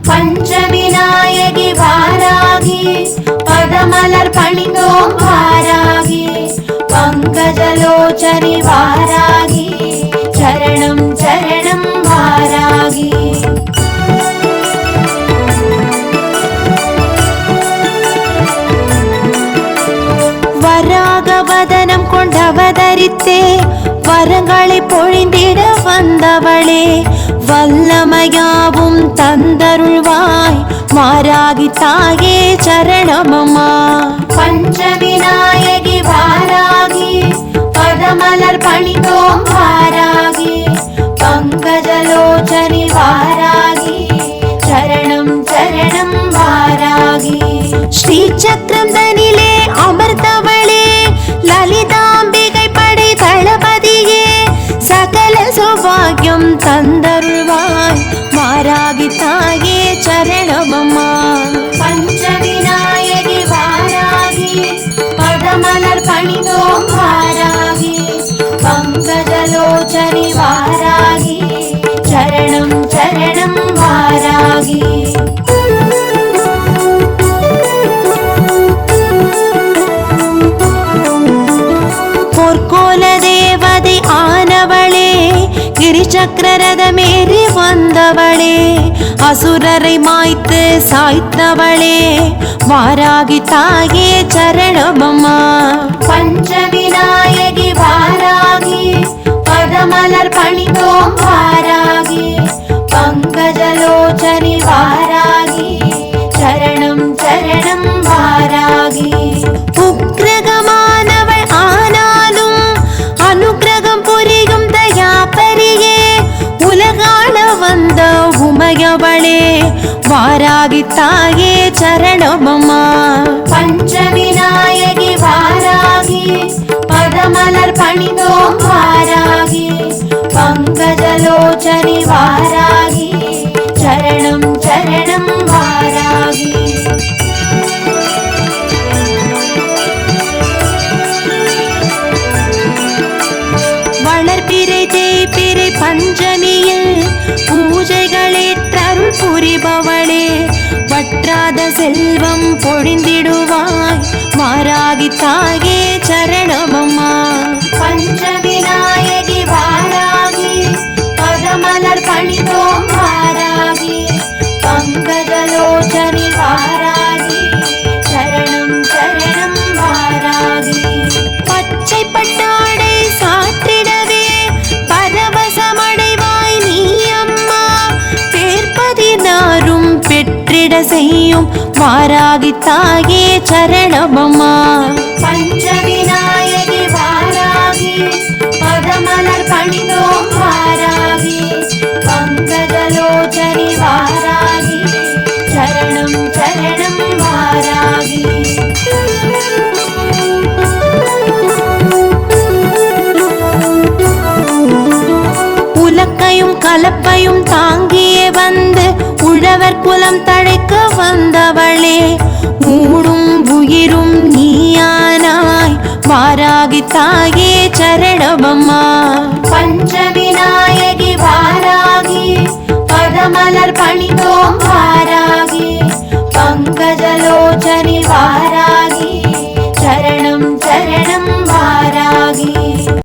பஞ்சவிநாயகி வாராகி பதமலர் பணிந்தோம் வாராகி பங்கஜலோச்சனி வாராகி சரணம் சரணம் வாராகி. வராகவதனம் கொண்டவதரித்தே வரங்களை பொழிந்திட வந்தவளே வல்லமையாவும் தந்தருள்வாய் வாராகி தாயே சரணமம்மா. பஞ்சவிநாயகி வாராகி பதமலர் பணிந்தோம் வாராகி பங்கஜலோச்சனி வாராகி சரணம் சரணம் வாராகி. ஸ்ரீசக்கரம் தனிலே அமர்ந்தவளே லலிதாம்பிகை படை தளபதியே சகல சௌபாகியம் தந்தருள்வாய் வாராகி தாயே சரணமம்மா. பஞ்சவிநாயகி வாராகி பதமலர் பணிந்தோம் வாராகி பங்கஜலோச்சனி வாராகி சரணம் சரணம் வாராகி. பொற்கோல தேவதை ஆனவளே கிரிசக்கரரதமேறி வந்தவளே அசுரரை மாய்த்து சாய்த்தவளே வாராகி தாயே சரணமம்மா. பஞ்சவிநாயகி வாராகி பதமலர் பணிந்தோம் வாராகி பங்கஜலோச்சனி வாராகி சரணம் சரணம் வாராகி. உக்ரகமானவள் ஆனாலும் அனுக்கிரகம் புரியும் தயாபரியே உலகாள வந்த உமையவளே வாராகி தாயே சரணமம்மா. பஞ்சவிநாயகி வாராகி பதமலர் பணிந்தோம் வாராகி பங்கஜலோச்சனி வாராகி சரணம் சரணம் வாராகி. வளர்பிறை தேய்பிறை பஞ்சமியில் பூஜைகளேற்றருள் புரிபவளே வற்றாத செல்வம் பொழிந்திடுவாய் வாராகி தாயே சரணமம்மா. பஞ்சவிநாயகி வாராகி பதமலர் பணிந்தோம் வாராகி பங்கஜலோச்சனி வாராகி சரணம் சரணம் வாராகி. பச்சை பட்டாடை சாற்றிடவே பரவசமடைவாய் நீ அம்மா பேர்பதினாரும் பெற்றிட செய்யும் வாராகி தாயே சரணமம்மா. பஞ்சவிநாயகி வாராகி பதமலர் பணிந்தோம் வாராகி பங்கஜலோச்சனி வாராகி சரணம் சரணம் வாராகி. உலக்கையும் கலப்பையும் தாங்கியே வந்து உழவர் குலம் தழைக்க வந்தவளே ஊடும் உயிரும் நீயானாய் வாராகி தாயே சரணமம்மா. பஞ்சவிநாயகி வாராகி பதமலர் பணிந்தோம் வாராகி பங்கஜலோச்சனி வாராகி